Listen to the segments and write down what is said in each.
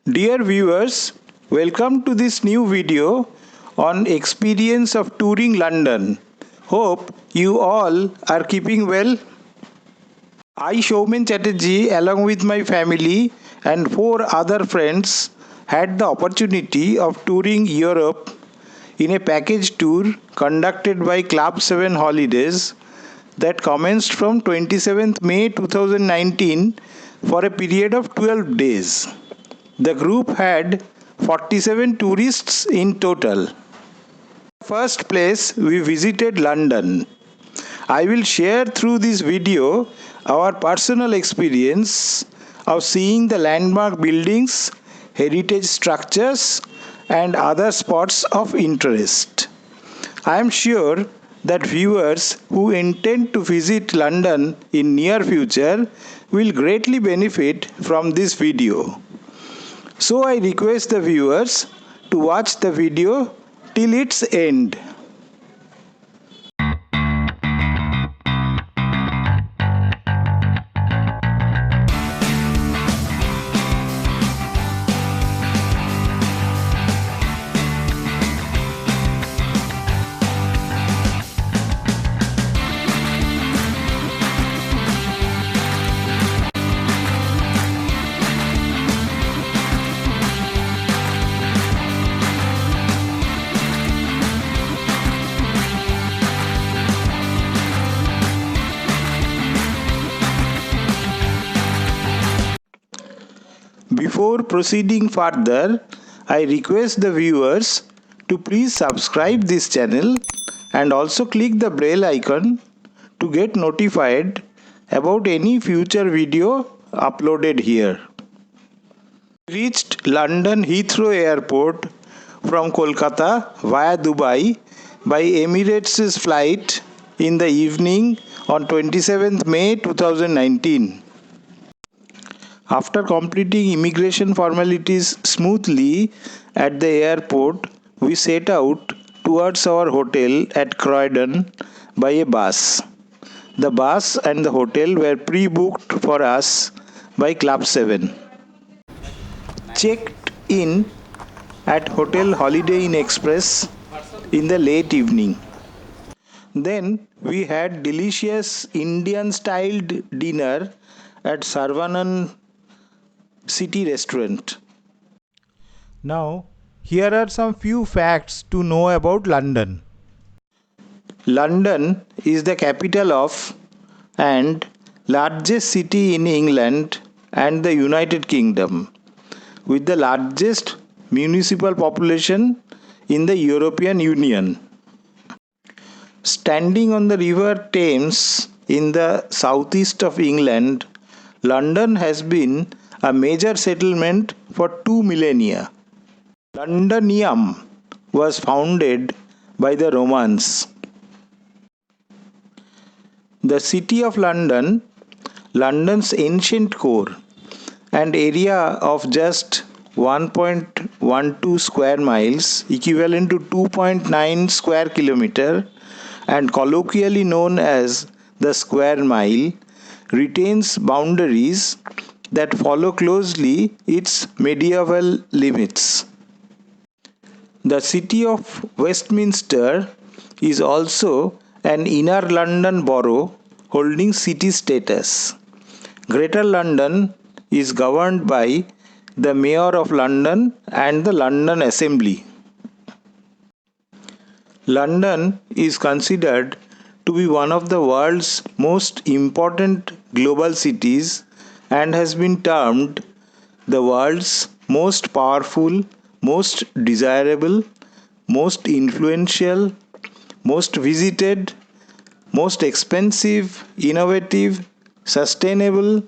Dear viewers, welcome to this new video on experience of touring London. Hope you all are keeping well. I, Showman Chatterjee, along with my family and 4 other friends, had the opportunity of touring Europe in a package tour conducted by Club 7 Holidays that commenced from 27th May 2019 for a period of 12 days. The group had 47 tourists in total. First place, we visited London. I will share through this video our personal experience of seeing the landmark buildings, heritage structures, and other spots of interest. I am sure that viewers who intend to visit London in near future will greatly benefit from this video. So I request the viewers to watch the video till its end. Before proceeding further, I request the viewers to please subscribe this channel and also click the bell icon to get notified about any future video uploaded here. We reached London Heathrow Airport from Kolkata via Dubai by Emirates' flight in the evening on 27th May 2019. After completing immigration formalities smoothly at the airport, we set out towards our hotel at Croydon by a bus. The bus and the hotel were pre-booked for us by Club 7. Checked in at Hotel Holiday Inn Express in the late evening. Then we had delicious Indian-styled dinner at Saravanan City Restaurant. Now, here are some few facts to know about London. London is the capital of and largest city in England and the United Kingdom, with the largest municipal population in the European Union. Standing on the River Thames in the southeast of England, London has been a major settlement for 2 millennia. Londinium was founded by the Romans. The city of London, London's ancient core, and area of just 1.12 square miles, equivalent to 2.9 square kilometer, and colloquially known as the square mile, retains boundaries that follow closely its medieval limits. The city of Westminster is also an inner London borough holding city status. Greater London is governed by the Mayor of London and the London Assembly. London is considered to be one of the world's most important global cities and has been termed the world's most powerful, most desirable, most influential, most visited, most expensive, innovative, sustainable,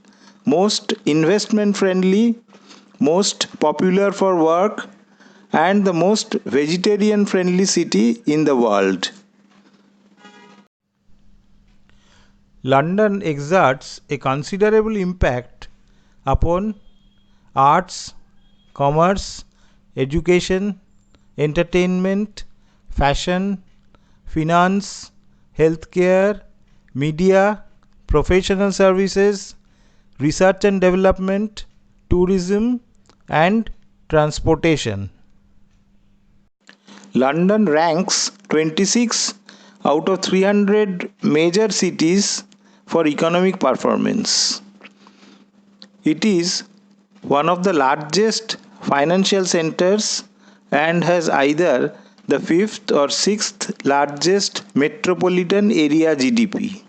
most investment friendly, most popular for work, and the most vegetarian friendly city in the world. London exerts a considerable impact upon arts, commerce, education, entertainment, fashion, finance, healthcare, media, professional services, research and development, tourism, and transportation. London ranks 26 out of 300 major cities for economic performance. It is one of the largest financial centers and has either the fifth or sixth largest metropolitan area GDP.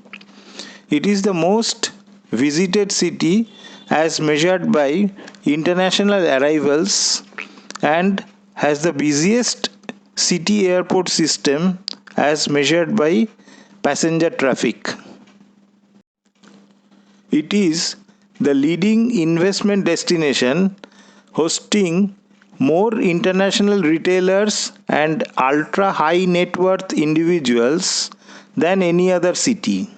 It is the most visited city as measured by international arrivals and has the busiest city airport system as measured by passenger traffic. It is the leading investment destination, hosting more international retailers and ultra high net worth individuals than any other city.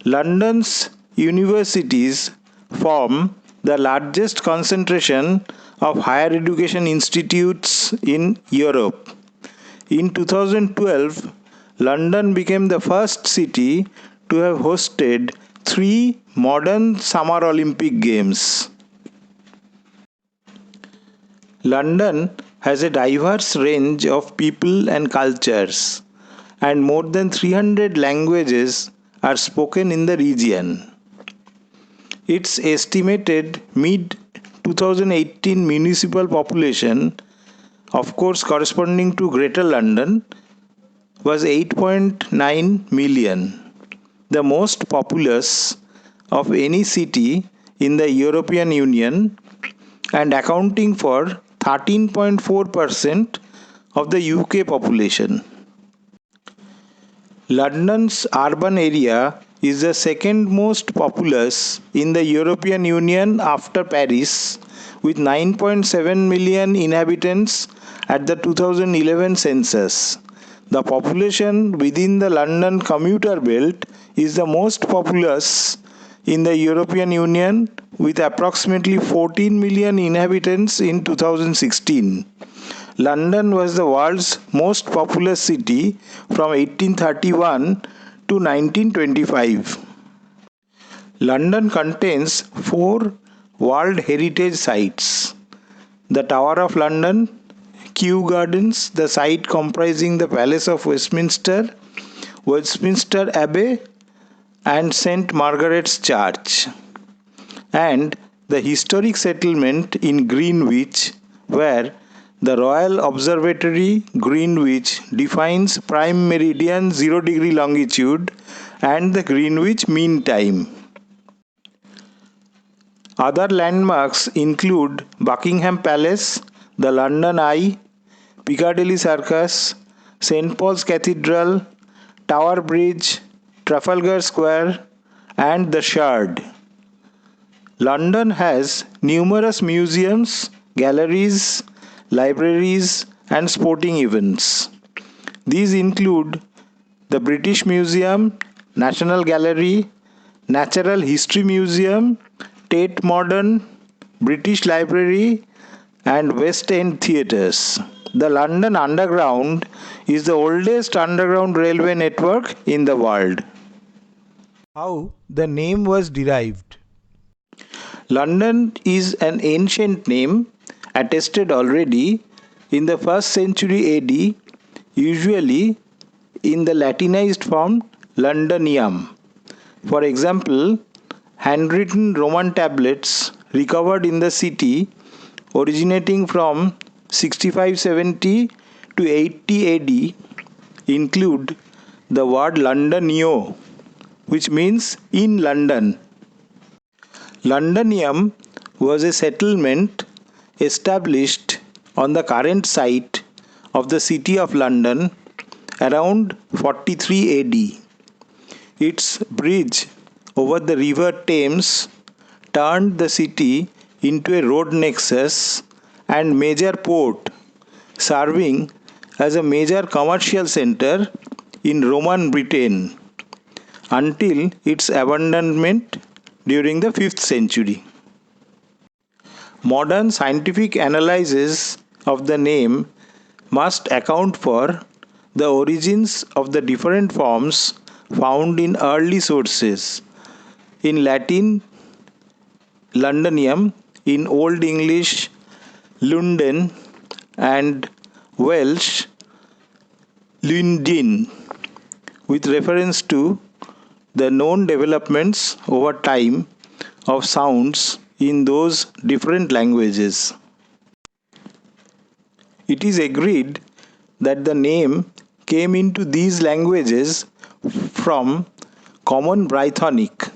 London's universities form the largest concentration of higher education institutes in Europe. In 2012, London became the first city to have hosted 3 modern Summer Olympic Games. London has a diverse range of people and cultures, and more than 300 languages are spoken in the region. Its estimated mid 2018 municipal population, of course corresponding to Greater London, was 8.9 million, the most populous of any city in the European Union and accounting for 13.4% of the UK population. London's urban area is the second most populous in the European Union after Paris, with 9.7 million inhabitants at the 2011 census. The population within the London commuter belt is the most populous in the European Union, with approximately 14 million inhabitants in 2016. London was the world's most populous city from 1831 to 1925. London contains 4 World Heritage Sites: the Tower of London, Kew Gardens, the site comprising the Palace of Westminster, Westminster Abbey, and St. Margaret's Church, and the historic settlement in Greenwich, where the Royal Observatory Greenwich defines prime meridian 0° longitude and the Greenwich Mean Time. Other landmarks include Buckingham Palace, the London Eye, Piccadilly Circus, St. Paul's Cathedral, Tower Bridge, Trafalgar Square, and the Shard. London has numerous museums, galleries, libraries, and sporting events. These include the British Museum, National Gallery, Natural History Museum, Tate Modern, British Library, and West End theatres. The London Underground is the oldest underground railway network in the world. How the name was derived. London is an ancient name attested already in the 1st century AD, usually in the Latinized form Londonium. For example, handwritten Roman tablets recovered in the city originating from 6570 to 80 AD include the word Londonio, which means in London. Londonium was a settlement established on the current site of the city of London around 43 AD. Its bridge over the river Thames turned the city into a road nexus and major port, serving as a major commercial center in Roman Britain until its abandonment during the 5th century. Modern scientific analysis of the name must account for the origins of the different forms found in early sources. In Latin, Londonium, in Old English, London, and Welsh Lundin, with reference to the known developments over time of sounds in those different languages. It is agreed that the name came into these languages from Common Brythonic.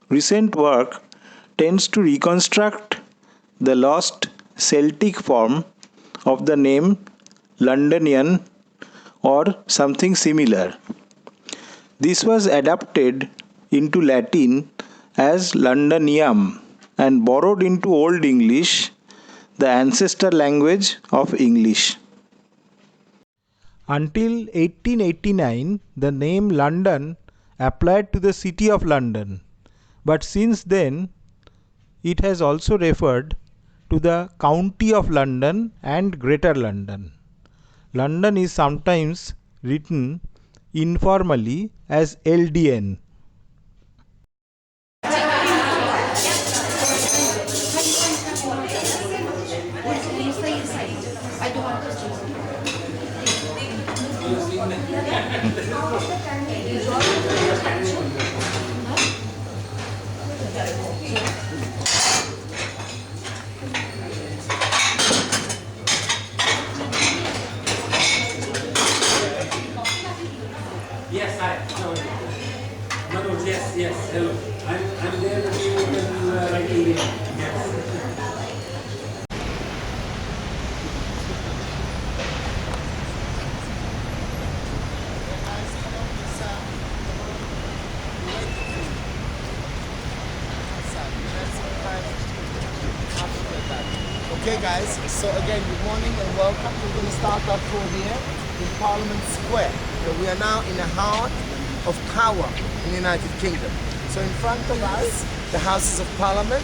Recent work tends to reconstruct the lost Celtic form of the name Londonian or something similar. This was adapted into Latin as Londonium and borrowed into Old English, the ancestor language of English. Until 1889, the name London applied to the city of London, but since then it has also referred to the County of London and Greater London. London is sometimes written informally as LDN. Yes, hi. Manoj, yes, hello. I'm there with you when writing it. Yes. Okay guys, so again good morning and welcome. We're going to start our tour here in Parliament Square. So we are now in the heart of Tower in the United Kingdom. So in front of us, the Houses of Parliament.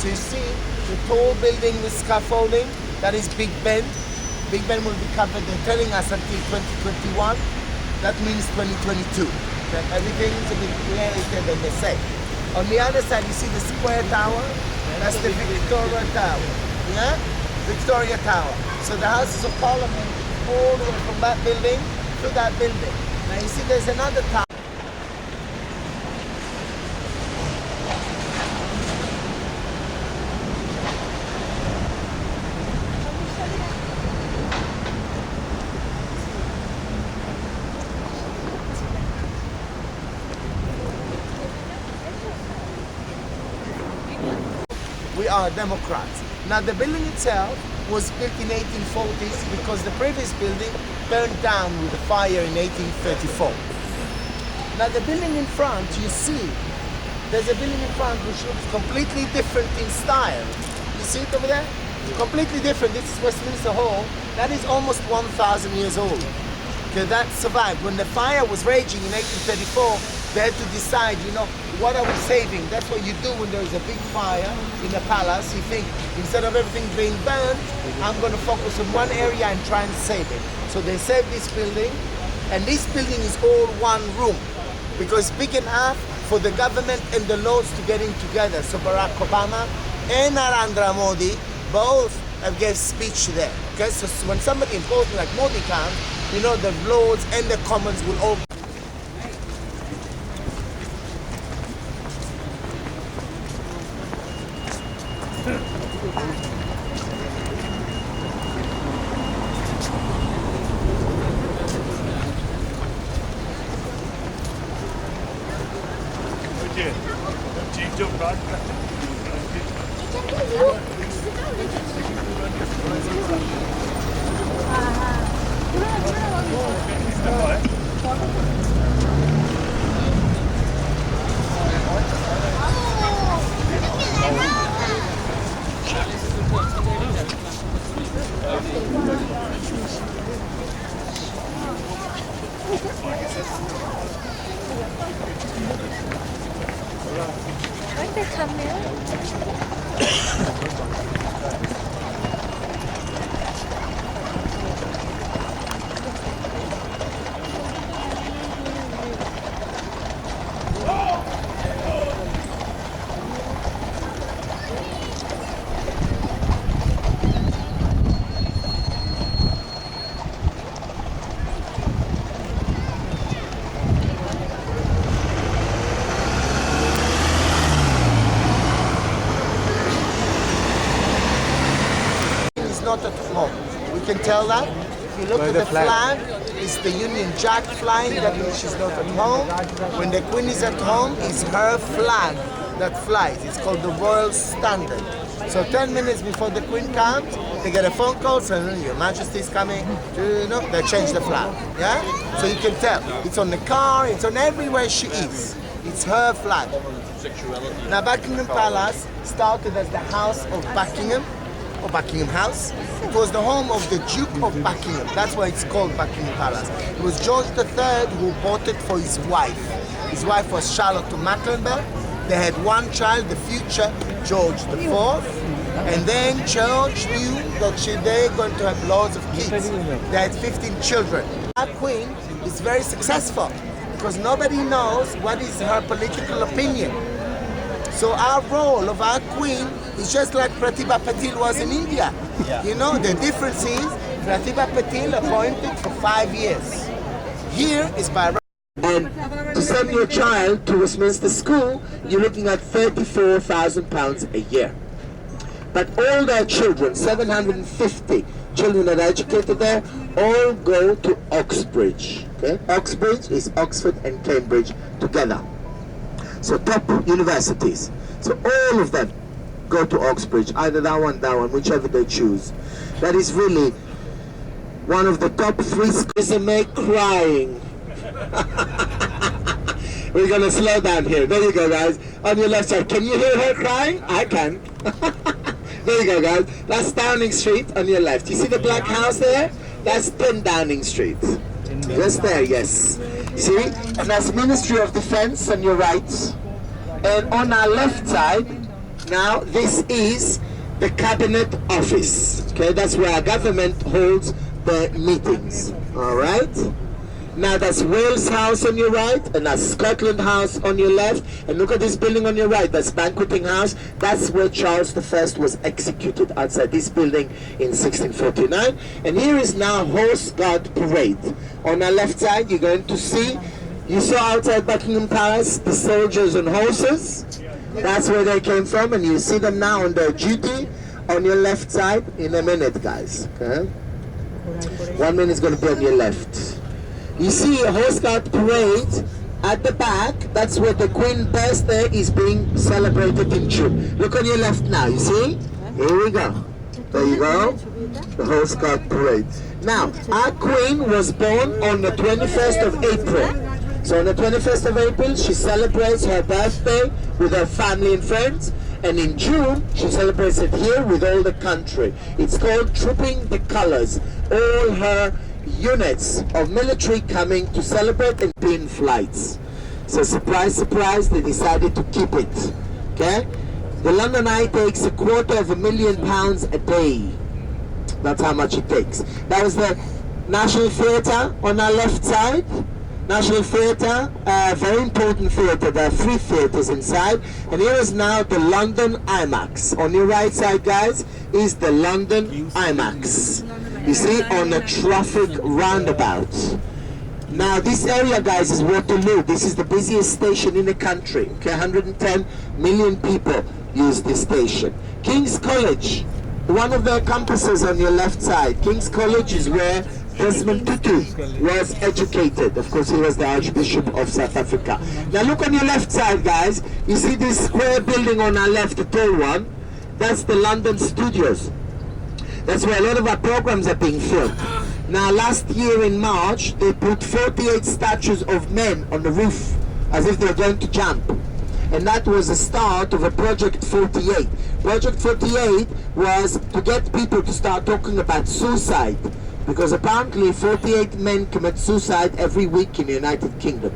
So you see the tall building with scaffolding, that is Big Ben. Big Ben will be covered, they're telling us until 2021. That means 2022. That everything is a bit later than they say. On the other side, you see the square tower. That's the Victoria Tower. Yeah? Victoria Tower. So the Houses of Parliament all the way from that building to that building. Now you see there's another tower. We are Democrats. Now the building itself was built in 1840s because the previous building burned down with a fire in 1834. Now the building in front, you see, there's a building in front which looks completely different in style. You see it over there? Completely different. This is Westminster Hall. That is almost 1,000 years old. Okay, that survived. When the fire was raging in 1834, they had to decide, you know, what are we saving? That's what you do when there is a big fire in a palace. You think, instead of everything being burned, I'm going to focus on one area and try and save it. So they saved this building, and this building is all one room because it's big enough for the government and the lords to get in together. So Barack Obama and Narendra Modi both have gave speech there. Okay, so when somebody important like Modi comes, you know, the lords and the commons will all. Change of guard. Aren't they coming? is not at home. We can tell that. If you look at the flag, it's the Union Jack flying, that means she's not at home. When the Queen is at home, it's her flag that flies. It's called the Royal Standard. So 10 minutes before the Queen comes, they get a phone call saying, Your Majesty is coming, they change the flag, yeah? So you can tell, it's on the car, it's on everywhere she is. It's her flag. Now Buckingham Palace started as the House of Buckingham, or Buckingham House. It was the home of the Duke of Buckingham. That's why it's called Buckingham Palace. It was George III who bought it for his wife. His wife was Charlotte of Mecklenburg. They had one child, the future George IV. And then George knew that they're going to have loads of kids. They had 15 children. Our queen is very successful because nobody knows what is her political opinion. So our role of our queen is just like Pratibha Patil was in India. You know, the difference is Pratibha Patil appointed for 5 years. Here is by right. And to send your child to Westminster School, you're looking at £34,000 a year. But all their children, 750 children that are educated there, all go to Oxbridge. Okay? Oxbridge is Oxford and Cambridge together. So top universities. So all of them go to Oxbridge, either that one, whichever they choose. That is really one of the top 3 schools. Make crying. We're gonna slow down here. There you go, guys. On your left side. Can you hear her crying? I can. There you go, guys. That's Downing Street on your left. You see the black house there? That's 10 Downing Street. Just there, yes. See? And that's Ministry of Defense on your right. And on our left side, now this is the Cabinet Office. Okay, that's where our government holds the meetings. All right? Now that's Wales House on your right, and that's Scotland House on your left. And look at this building on your right, that's Banqueting House. That's where Charles I was executed, outside this building in 1649. And here is now Horse Guard Parade. On our left side, you're going to see, you saw outside Buckingham Palace, the soldiers on horses. That's where they came from, and you see them now on their duty on your left side in a minute, guys. Okay? 1 minute is going to be on your left. You see a Horse Guard Parade at the back. That's where the Queen's birthday is being celebrated in June. Look on your left now, you see? Here we go. There you go. The Horse Guard Parade. Now, our Queen was born on the 21st of April. So on the 21st of April, she celebrates her birthday with her family and friends. And in June, she celebrates it here with all the country. It's called Trooping the Colors. All her units of military coming to celebrate and be in flights. So surprise, surprise, they decided to keep it. Okay? The London Eye takes £250,000 a day. That's how much it takes. That was the National Theatre on our left side. National Theatre, very important theatre. There are 3 theatres inside. And here is now the London IMAX. On your right side, guys, is the London IMAX. You see, on a traffic roundabout. Now, this area, guys, is Waterloo. This is the busiest station in the country. Okay, 110 million people use this station. King's College, one of the campuses on your left side. King's College is where Desmond Tutu was educated. Of course, he was the Archbishop of South Africa. Now, look on your left side, guys. You see this square building on our left, the tall one? That's the London Studios. That's where a lot of our programs are being filmed. Now, last year in March, they put 48 statues of men on the roof, as if they're going to jump. And that was the start of a Project 48. Project 48 was to get people to start talking about suicide, because apparently 48 men commit suicide every week in the United Kingdom.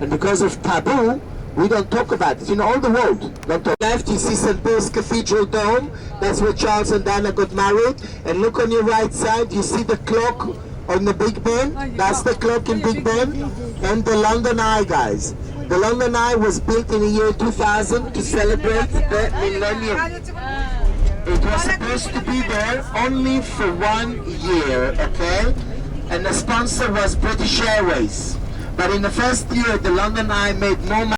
And because of taboo, we don't talk about it. You know, all the world don't talk. Left, you see St. Paul's Cathedral Dome. That's where Charles and Diana got married. And look on your right side, you see the clock on the Big Ben. That's the clock in Big Ben. And the London Eye, guys. The London Eye was built in the year 2000 to celebrate the millennium. It was supposed to be there only for 1 year, okay? And the sponsor was British Airways. But in the first year, the London Eye made more money.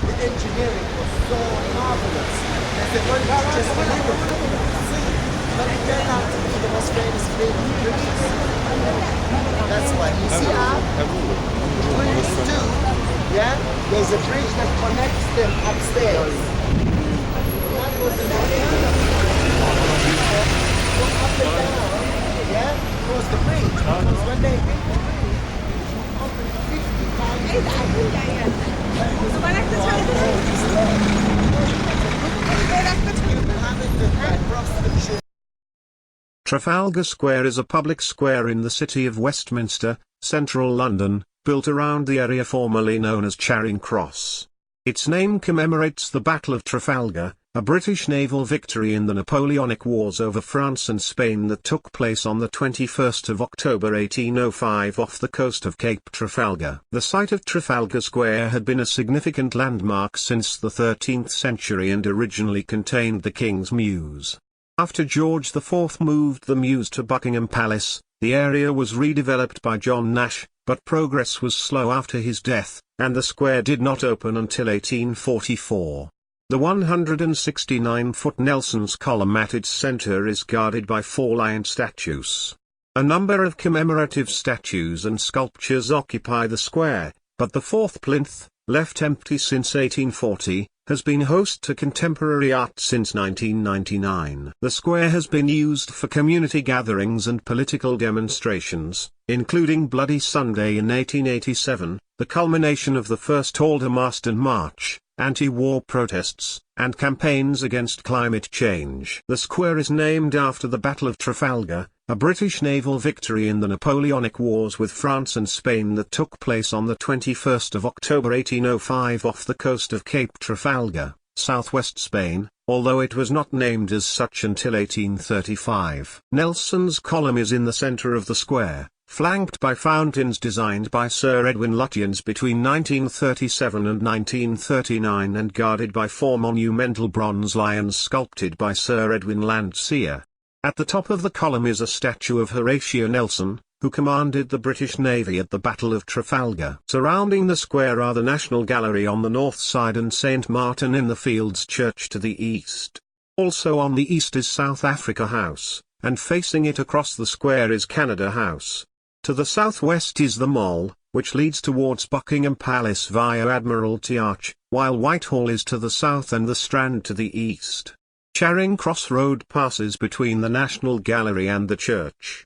The engineering was so marvelous. As the one just delivered see, but it turned out to be the most famous building in Greece. That's why you see how Greece too, yeah, there's a bridge that connects them upstairs. That was the go up and down, yeah, across the bridge. Because when they built the bridge, it opened 50 times. Trafalgar Square is a public square in the city of Westminster, central London, built around the area formerly known as Charing Cross. Its name commemorates the Battle of Trafalgar, a British naval victory in the Napoleonic Wars over France and Spain that took place on the 21st of October 1805 off the coast of Cape Trafalgar. The site of Trafalgar Square had been a significant landmark since the 13th century and originally contained the King's Mews. After George IV moved the Mews to Buckingham Palace, the area was redeveloped by John Nash, but progress was slow after his death, and the square did not open until 1844. The 169-foot Nelson's column at its center is guarded by 4 lion statues. A number of commemorative statues and sculptures occupy the square, but the 4th plinth, left empty since 1840, has been host to contemporary art since 1999. The square has been used for community gatherings and political demonstrations, including Bloody Sunday in 1887, the culmination of the first Aldermaston March, anti-war protests, and campaigns against climate change. The square is named after the Battle of Trafalgar, a British naval victory in the Napoleonic Wars with France and Spain that took place on the 21st of October 1805 off the coast of Cape Trafalgar, southwest Spain, although it was not named as such until 1835. Nelson's column is in the center of the square, flanked by fountains designed by Sir Edwin Lutyens between 1937 and 1939 and guarded by 4 monumental bronze lions sculpted by Sir Edwin Landseer. At the top of the column is a statue of Horatio Nelson, who commanded the British Navy at the Battle of Trafalgar. Surrounding the square are the National Gallery on the north side and St. Martin in the Fields Church to the east. Also on the east is South Africa House, and facing it across the square is Canada House. To the southwest is the Mall, which leads towards Buckingham Palace via Admiralty Arch, while Whitehall is to the south and the Strand to the east. Charing Cross Road passes between the National Gallery and the church.